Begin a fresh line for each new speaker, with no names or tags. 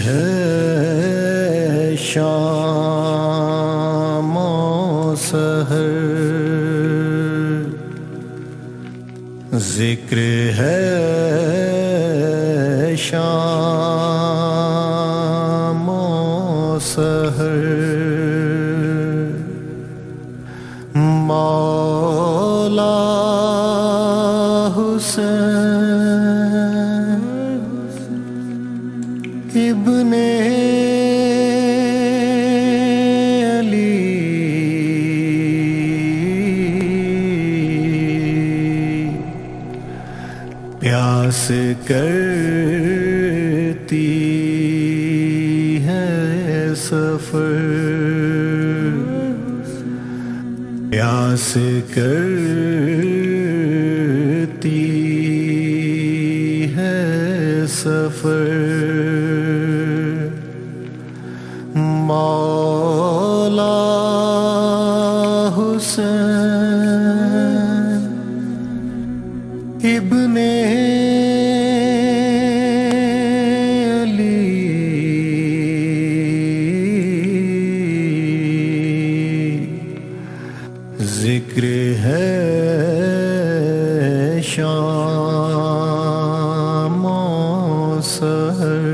है शाम सहर, जिक्र है शाम सहर। मौला हुसैन इब्ने अली प्यास करती है सफर, प्यास करती है सफर। मौला हुसैन इब्ने अली जिक्र है शाम सहर।